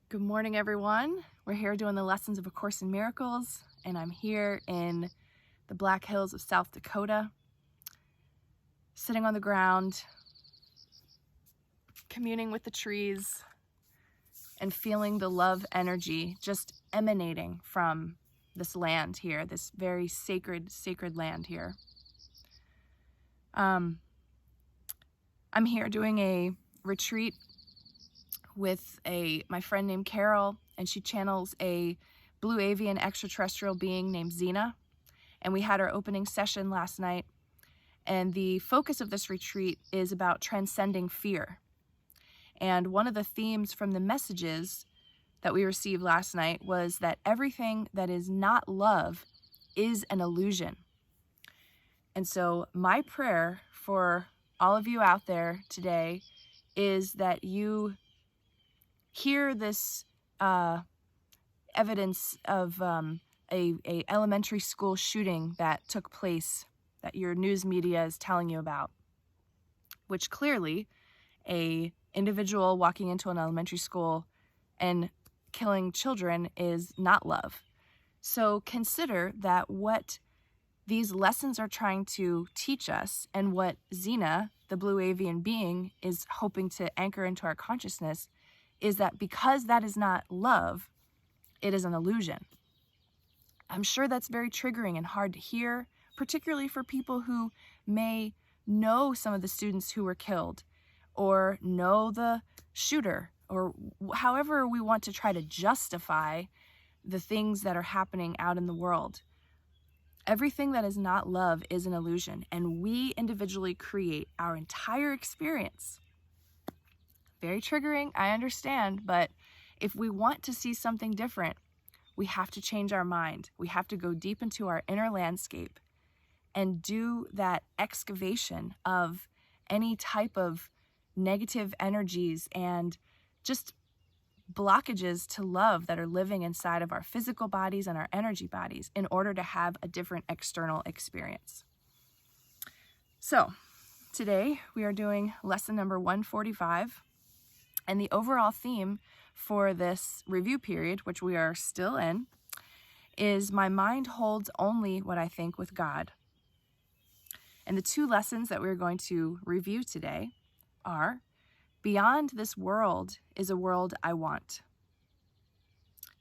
Good morning, everyone. We're here doing the lessons of A Course in Miracles, and I'm here in the Black Hills of South Dakota, sitting on the ground, communing with the trees, and feeling the love energy just emanating from this land here, this very sacred land here. I'm here doing a retreat with my friend named Carol, and she channels a blue avian extraterrestrial being named Xena. And we had our opening session last night. And the focus of this retreat is about transcending fear. And one of the themes from the messages that we received last night was that everything that is not love is an illusion. And so my prayer for all of you out there today is that you hear this evidence of a elementary school shooting that took place that your news media is telling you about, which clearly a individual walking into an elementary school and killing children is not love. So consider that what these lessons are trying to teach us, and what Xena, the blue avian being, is hoping to anchor into our consciousness, is that because that is not love, it is an illusion. I'm sure that's very triggering and hard to hear, particularly for people who may know some of the students who were killed, or know the shooter, or however we want to try to justify the things that are happening out in the world. Everything that is not love is an illusion, and we individually create our entire experience. Very triggering, I understand, but if we want to see something different, we have to change our mind. We have to go deep into our inner landscape and do that excavation of any type of negative energies and just blockages to love that are living inside of our physical bodies and our energy bodies in order to have a different external experience. So today we are doing lesson number 145. And the overall theme for this review period, which we are still in, is my mind holds only what I think with God. And the two lessons that we're going to review today are, beyond this world is a world I want.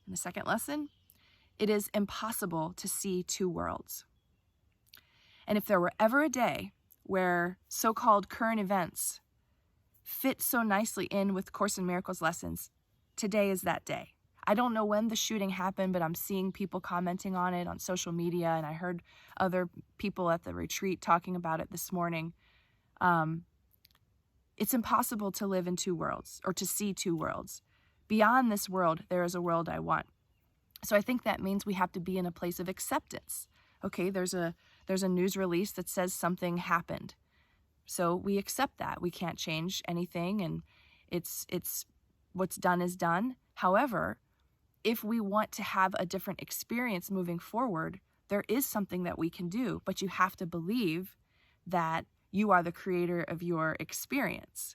And the second lesson, it is impossible to see two worlds. And if there were ever a day where so-called current events fit so nicely in with Course in Miracles lessons, today is that day. I don't know when the shooting happened, but I'm seeing people commenting on it on social media, and I heard other people at the retreat talking about it this morning. It's impossible to live in two worlds, or to see two worlds. Beyond this world, there is a world I want. So I think that means we have to be in a place of acceptance. Okay, there's a news release that says something happened. So we accept that. We can't change anything, and it's what's done is done. However, if we want to have a different experience moving forward, there is something that we can do, but you have to believe that you are the creator of your experience.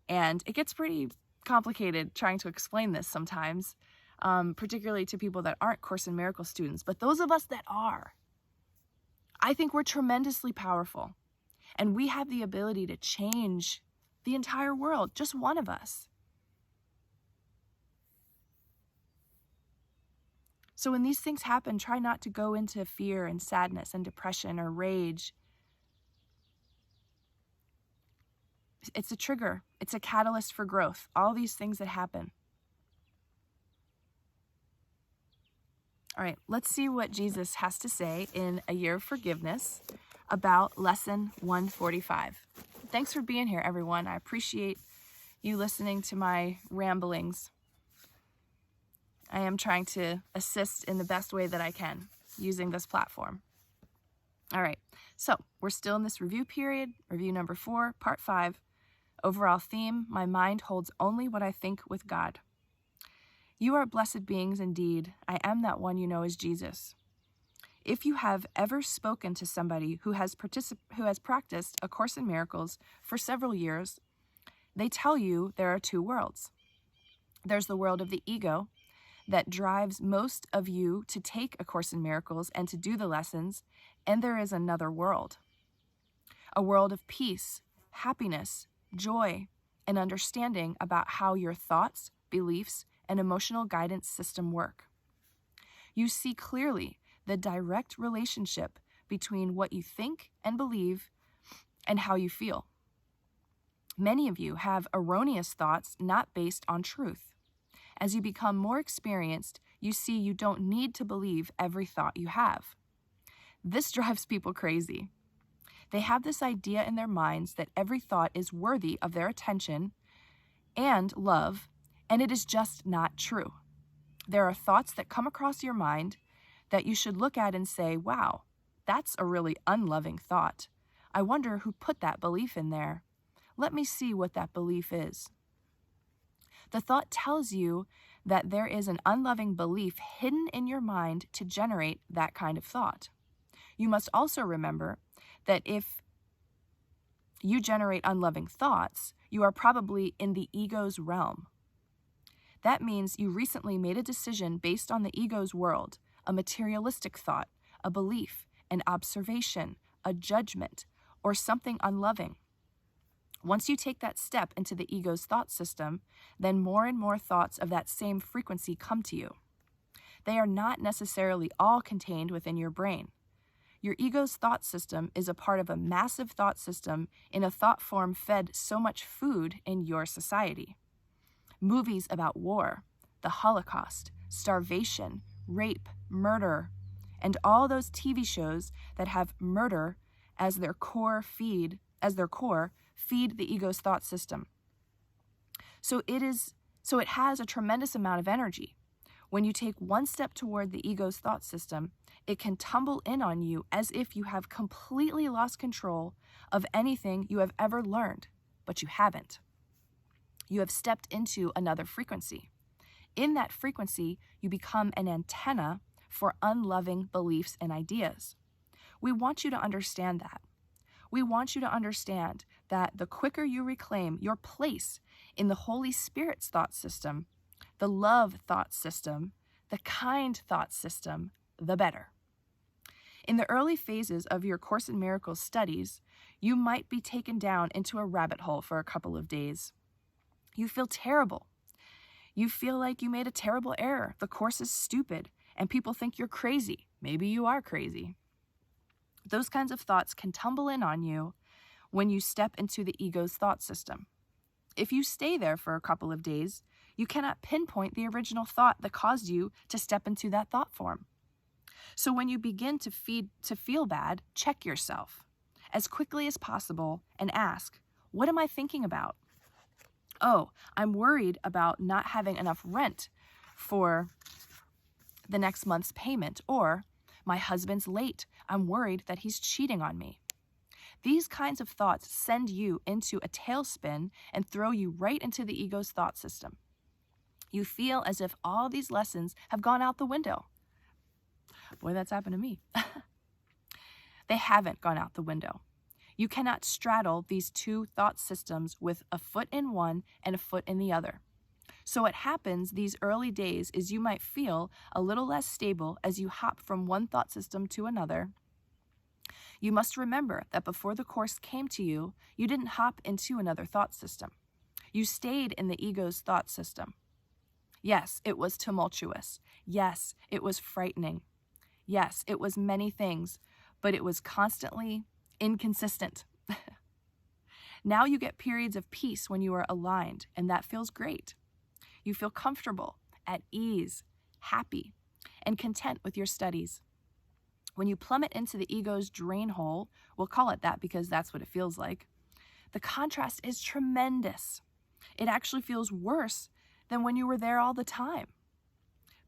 And it gets pretty complicated trying to explain this sometimes, particularly to people that aren't Course in Miracles students. But those of us that are, I think we're tremendously powerful. And we have the ability to change the entire world, just one of us. So when these things happen, try not to go into fear and sadness and depression or rage. It's a trigger. It's a catalyst for growth. All these things that happen. All right, let's see what Jesus has to say in A Year of Forgiveness about lesson 145. Thanks for being here, everyone. I appreciate you listening to my ramblings. I am trying to assist in the best way that I can using this platform. All right, so we're still in this review period, review number 4, part 5. Overall theme, my mind holds only what I think with God. You are blessed beings indeed. I am that one you know as Jesus. If you have ever spoken to somebody who has practiced A Course in Miracles for several years, they tell you there are two worlds. There's the world of the ego that drives most of you to take A Course in Miracles and to do the lessons, and there is another world, a world of peace, happiness, joy, and understanding about how your thoughts, beliefs, and emotional guidance system work. You see clearly the direct relationship between what you think and believe and how you feel. Many of you have erroneous thoughts not based on truth. As you become more experienced, you see you don't need to believe every thought you have. This drives people crazy. They have this idea in their minds that every thought is worthy of their attention and love, and it is just not true. There are thoughts that come across your mind that you should look at and say, wow, that's a really unloving thought. I wonder who put that belief in there. Let me see what that belief is. The thought tells you that there is an unloving belief hidden in your mind to generate that kind of thought. You must also remember that if you generate unloving thoughts, you are probably in the ego's realm. That means you recently made a decision based on the ego's world, a materialistic thought, a belief, an observation, a judgment, or something unloving. Once you take that step into the ego's thought system, then more and more thoughts of that same frequency come to you. They are not necessarily all contained within your brain. Your ego's thought system is a part of a massive thought system in a thought form fed so much food in your society. Movies about war, the Holocaust, starvation, rape, murder, and all those TV shows that have murder as their core feed the ego's thought system. So it has a tremendous amount of energy. When you take one step toward the ego's thought system, it can tumble in on you as if you have completely lost control of anything you have ever learned, but you haven't. You have stepped into another frequency. In that frequency, you become an antenna for unloving beliefs and ideas. We want you to understand that. We want you to understand that the quicker you reclaim your place in the Holy Spirit's thought system, the love thought system, the kind thought system, the better. In the early phases of your Course in Miracles studies, you might be taken down into a rabbit hole for a couple of days. You feel terrible. You feel like you made a terrible error. The Course is stupid, and people think you're crazy. Maybe you are crazy. Those kinds of thoughts can tumble in on you when you step into the ego's thought system. If you stay there for a couple of days, you cannot pinpoint the original thought that caused you to step into that thought form. So when you begin to feel bad, check yourself as quickly as possible and ask, what am I thinking about? Oh, I'm worried about not having enough rent for the next month's payment, or my husband's late. I'm worried that he's cheating on me. These kinds of thoughts send you into a tailspin and throw you right into the ego's thought system. You feel as if all these lessons have gone out the window. Boy, that's happened to me. They haven't gone out the window. You cannot straddle these two thought systems with a foot in one and a foot in the other. So what happens these early days is you might feel a little less stable as you hop from one thought system to another. You must remember that before the Course came to you, you didn't hop into another thought system. You stayed in the ego's thought system. Yes, it was tumultuous. Yes, it was frightening. Yes, it was many things, but it was constantly inconsistent. Now you get periods of peace when you are aligned, and that feels great. You feel comfortable, at ease, happy, and content with your studies. When you plummet into the ego's drain hole, we'll call it that because that's what it feels like, the contrast is tremendous. It actually feels worse than when you were there all the time.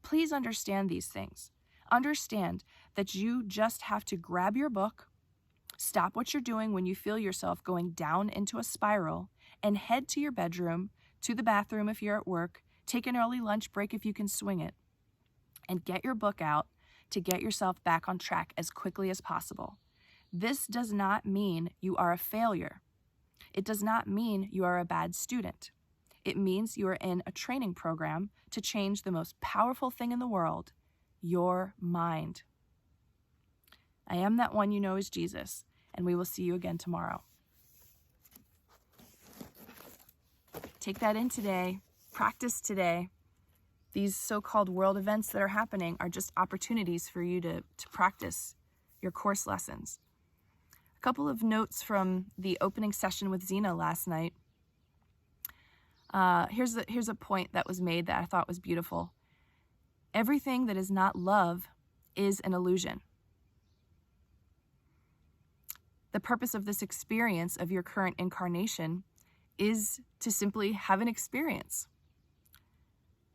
Please understand these things. Understand that you just have to grab your book, stop what you're doing when you feel yourself going down into a spiral, and head to your bedroom, to the bathroom if you're at work, take an early lunch break if you can swing it, and get your book out to get yourself back on track as quickly as possible. This does not mean you are a failure. It does not mean you are a bad student. It means you are in a training program to change the most powerful thing in the world, your mind. I am that one you know as Jesus, and we will see you again tomorrow. Take that in today. Practice today. These so-called world events that are happening are just opportunities for you to practice your course lessons. A couple of notes from the opening session with Zena last night. Here's a point that was made that I thought was beautiful. Everything that is not love is an illusion. The purpose of this experience of your current incarnation is to simply have an experience.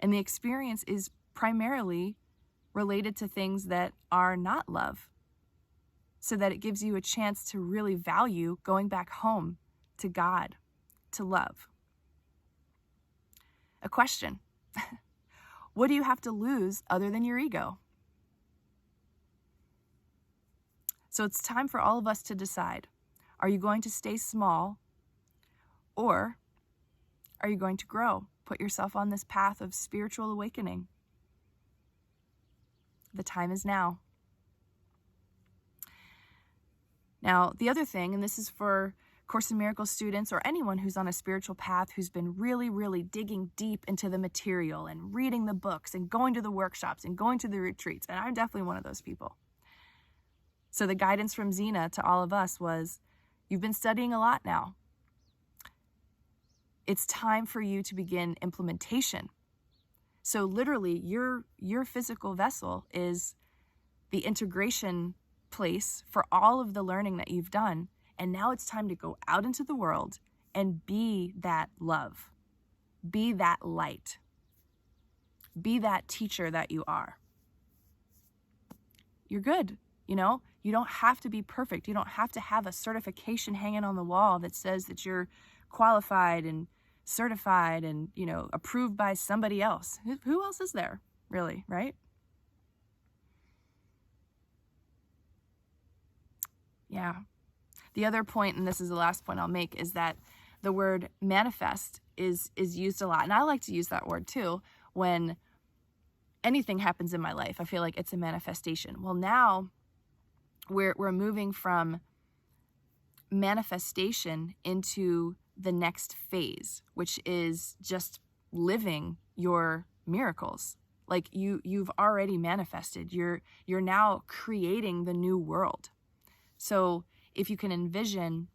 And the experience is primarily related to things that are not love, so that it gives you a chance to really value going back home to God, to love. A question. What do you have to lose other than your ego? So it's time for all of us to decide. Are you going to stay small, or are you going to grow? Put yourself on this path of spiritual awakening. The time is now. Now, the other thing, and this is for Course in Miracles students or anyone who's on a spiritual path who's been really, really digging deep into the material and reading the books and going to the workshops and going to the retreats, and I'm definitely one of those people. So the guidance from Zena to all of us was, you've been studying a lot now. It's time for you to begin implementation. So literally, your physical vessel is the integration place for all of the learning that you've done. And now it's time to go out into the world and be that love. Be that light. Be that teacher that you are. You're good, you know? You don't have to be perfect. You don't have to have a certification hanging on the wall that says that you're qualified and certified and, you know, approved by somebody else. Who else is there, really, right? Yeah. The other point, and this is the last point I'll make, is that the word manifest is used a lot. And I like to use that word too when anything happens in my life. I feel like it's a manifestation. Well, now we're moving from manifestation into the next phase, which is just living your miracles. Like you've already manifested. You're now creating the new world. So if you can envision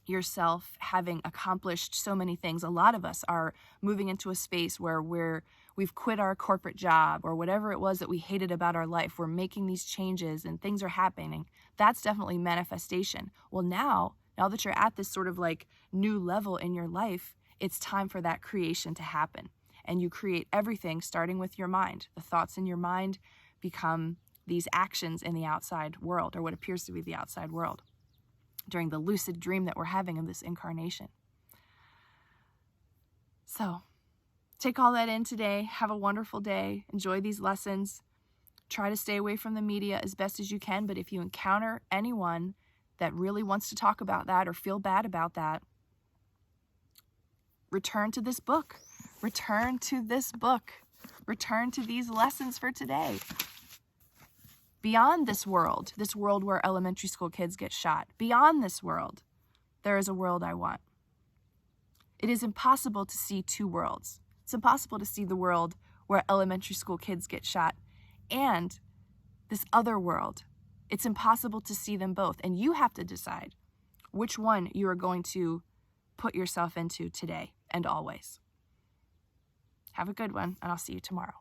yourself having accomplished so many things, a lot of us are moving into a space where we've quit our corporate job or whatever it was that we hated about our life. We're making these changes and things are happening. That's definitely manifestation. Well, now that you're at this sort of like new level in your life, it's time for that creation to happen. And you create everything starting with your mind. The thoughts in your mind become these actions in the outside world, or what appears to be the outside world, during the lucid dream that we're having in this incarnation. So take all that in today. Have a wonderful day. Enjoy these lessons. Try to stay away from the media as best as you can. But if you encounter anyone that really wants to talk about that or feel bad about that, return to this book. Return to this book. Return to these lessons for today. Beyond this world where elementary school kids get shot, beyond this world, there is a world I want. It is impossible to see two worlds. It's impossible to see the world where elementary school kids get shot and this other world. It's impossible to see them both. And you have to decide which one you are going to put yourself into today and always. Have a good one, and I'll see you tomorrow.